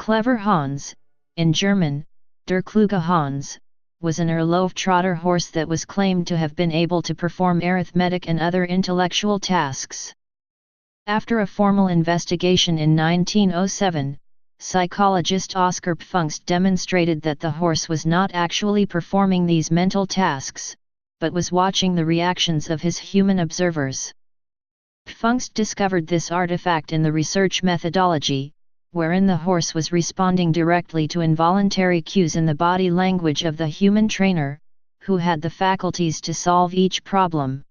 clever Hans, in German, der kluge Hans, was an Trotter horse that was claimed to have been able to perform arithmetic and other intellectual tasks. After a formal investigation in 1907, psychologist Oskar Pfungst demonstrated that the horse was not actually performing these mental tasks, but was watching the reactions of his human observers. Pfungst discovered this artifact in the research methodology, wherein the horse was responding directly to involuntary cues in the body language of the human trainer, who had the faculties to solve each problem.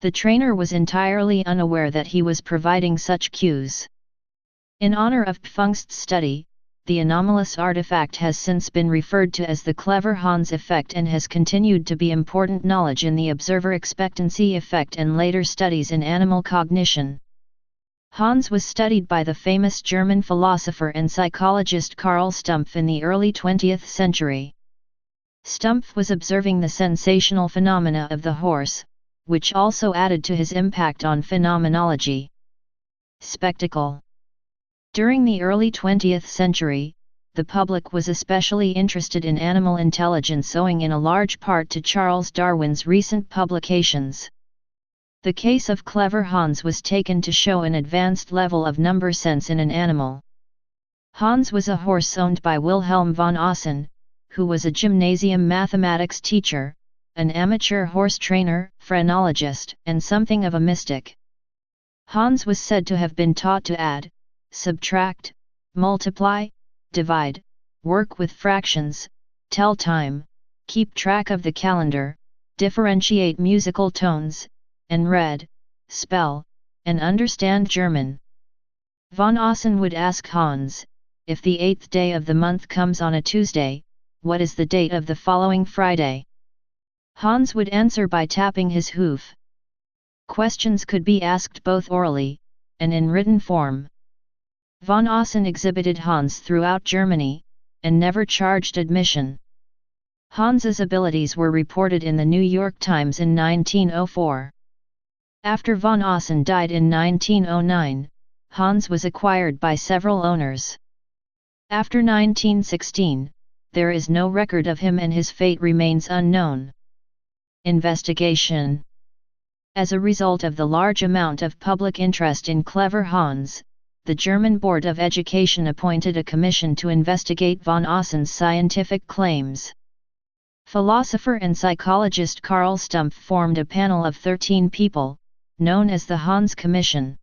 The trainer was entirely unaware that he was providing such cues. In honor of Pfungst's study, the anomalous artifact has since been referred to as the clever Hans effect and has continued to be important knowledge in the observer expectancy effect and later studies in animal cognition. Hans was studied by the famous German philosopher and psychologist Karl Stumpf in the early 20th century. Stumpf was observing the sensational phenomena of the horse, which also added to his impact on phenomenology. Spectacle. During the early 20th century, the public was especially interested in animal intelligence owing in a large part to Charles Darwin's recent publications. The case of clever Hans was taken to show an advanced level of number sense in an animal. Hans was a horse owned by Wilhelm von Außen, who was a gymnasium mathematics teacher, an amateur horse trainer, phrenologist, and something of a mystic. Hans was said to have been taught to add, subtract, multiply, divide, work with fractions, tell time, keep track of the calendar, differentiate musical tones, and read, spell, and understand German. Von Außen would ask Hans, if the 8th day of the month comes on a Tuesday, what is the date of the following Friday? Hans would answer by tapping his hoof. Questions could be asked both orally, and in written form. Von Außen exhibited Hans throughout Germany, and never charged admission. Hans's abilities were reported in the New York Times in 1904. After von Außen died in 1909, Hans was acquired by several owners. After 1916, there is no record of him and his fate remains unknown. Investigation. As a result of the large amount of public interest in clever Hans, the German Board of Education appointed a commission to investigate von Außen's scientific claims. Philosopher and psychologist Karl Stumpf formed a panel of 13 people, known as the Hans Commission.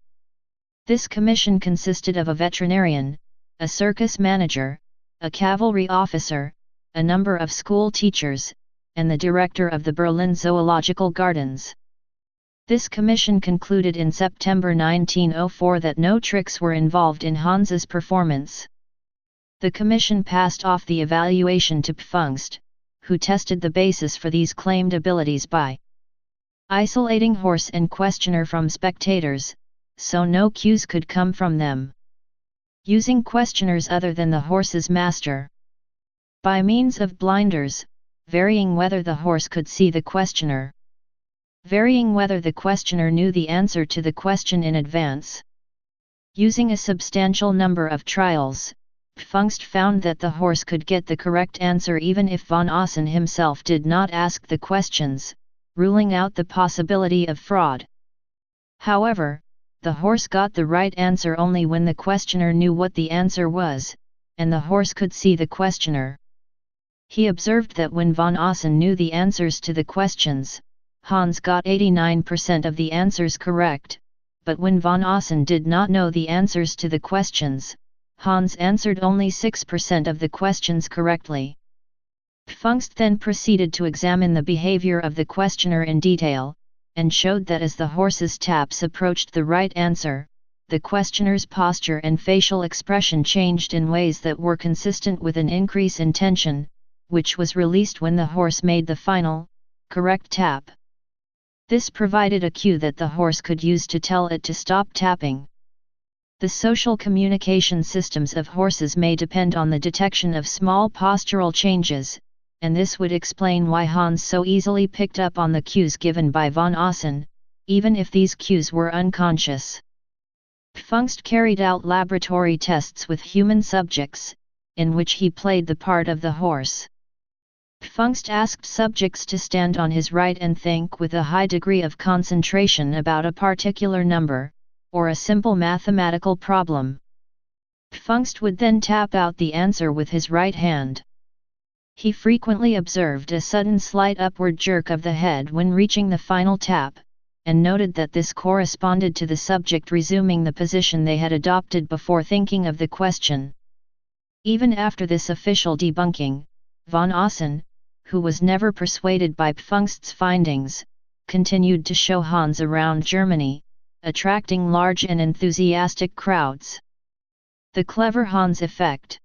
This commission consisted of a veterinarian, a circus manager, a cavalry officer, a number of school teachers, and the director of the Berlin Zoological Gardens. This commission concluded in September 1904 that no tricks were involved in Hans's performance. The commission passed off the evaluation to Pfungst, who tested the basis for these claimed abilities by isolating horse and questioner from spectators, so no cues could come from them. Using questioners other than the horse's master. By means of blinders, varying whether the horse could see the questioner. Varying whether the questioner knew the answer to the question in advance. Using a substantial number of trials, Pfungst found that the horse could get the correct answer even if von Außen himself did not ask the questions, ruling out the possibility of fraud. However, the horse got the right answer only when the questioner knew what the answer was, and the horse could see the questioner. He observed that when von Außen knew the answers to the questions, Hans got 89% of the answers correct, but when von Außen did not know the answers to the questions, Hans answered only 6% of the questions correctly. Pfungst then proceeded to examine the behavior of the questioner in detail, and showed that as the horse's taps approached the right answer, the questioner's posture and facial expression changed in ways that were consistent with an increase in tension, which was released when the horse made the final, correct tap. This provided a cue that the horse could use to tell it to stop tapping. The social communication systems of horses may depend on the detection of small postural changes, and this would explain why Hans so easily picked up on the cues given by von Außen, even if these cues were unconscious. Pfungst carried out laboratory tests with human subjects, in which he played the part of the horse. Pfungst asked subjects to stand on his right and think with a high degree of concentration about a particular number, or a simple mathematical problem. Pfungst would then tap out the answer with his right hand. He frequently observed a sudden slight upward jerk of the head when reaching the final tap, and noted that this corresponded to the subject resuming the position they had adopted before thinking of the question. Even after this official debunking, von Außen, who was never persuaded by Pfungst's findings, continued to show Hans around Germany, attracting large and enthusiastic crowds. The clever Hans effect.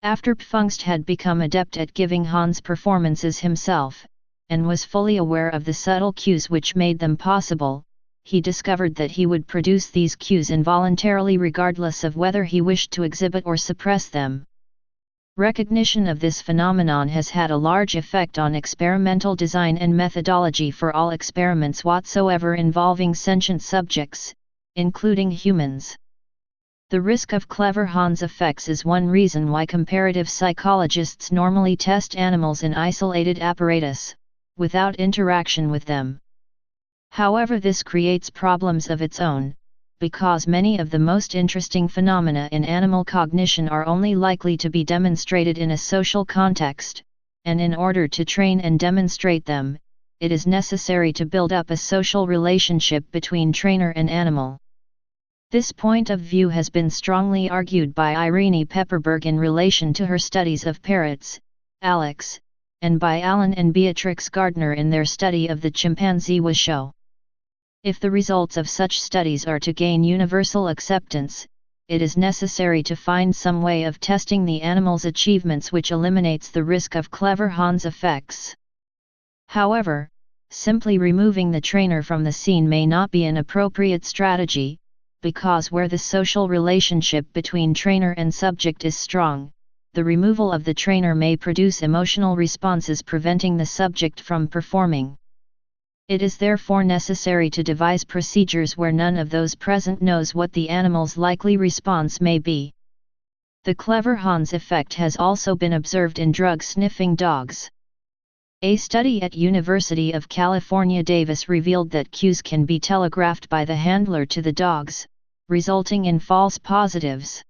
After Pfungst had become adept at giving Hans performances himself, and was fully aware of the subtle cues which made them possible, he discovered that he would produce these cues involuntarily regardless of whether he wished to exhibit or suppress them. Recognition of this phenomenon has had a large effect on experimental design and methodology for all experiments whatsoever involving sentient subjects, including humans. The risk of clever Hans effects is one reason why comparative psychologists normally test animals in isolated apparatus, without interaction with them. However, this creates problems of its own, because many of the most interesting phenomena in animal cognition are only likely to be demonstrated in a social context, and in order to train and demonstrate them, it is necessary to build up a social relationship between trainer and animal. This point of view has been strongly argued by Irene Pepperberg in relation to her studies of parrots, Alex, and by Alan and Beatrix Gardner in their study of the chimpanzee Washoe. If the results of such studies are to gain universal acceptance, it is necessary to find some way of testing the animal's achievements which eliminates the risk of clever Hans effects. However, simply removing the trainer from the scene may not be an appropriate strategy, because where the social relationship between trainer and subject is strong, the removal of the trainer may produce emotional responses preventing the subject from performing. It is therefore necessary to devise procedures where none of those present knows what the animal's likely response may be. The clever Hans effect has also been observed in drug-sniffing dogs. A study at University of California Davis revealed that cues can be telegraphed by the handler to the dogs, resulting in false positives.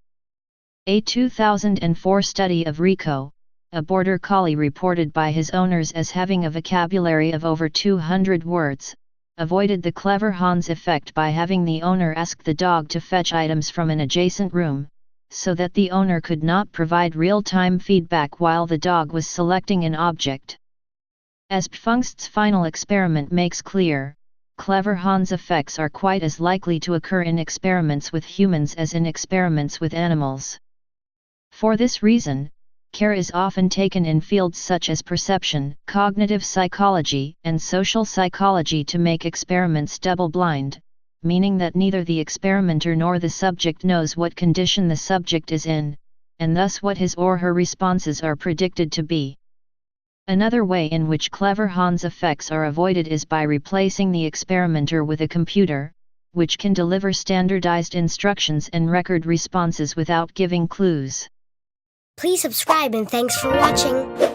A 2004 study of Rico, a border collie reported by his owners as having a vocabulary of over 200 words, avoided the clever Hans effect by having the owner ask the dog to fetch items from an adjacent room, so that the owner could not provide real-time feedback while the dog was selecting an object. As Pfungst's final experiment makes clear, clever Hans effects are quite as likely to occur in experiments with humans as in experiments with animals. For this reason, care is often taken in fields such as perception, cognitive psychology, and social psychology to make experiments double-blind, meaning that neither the experimenter nor the subject knows what condition the subject is in, and thus what his or her responses are predicted to be. Another way in which clever Hans effects are avoided is by replacing the experimenter with a computer, which can deliver standardized instructions and record responses without giving clues. Please subscribe and thanks for watching.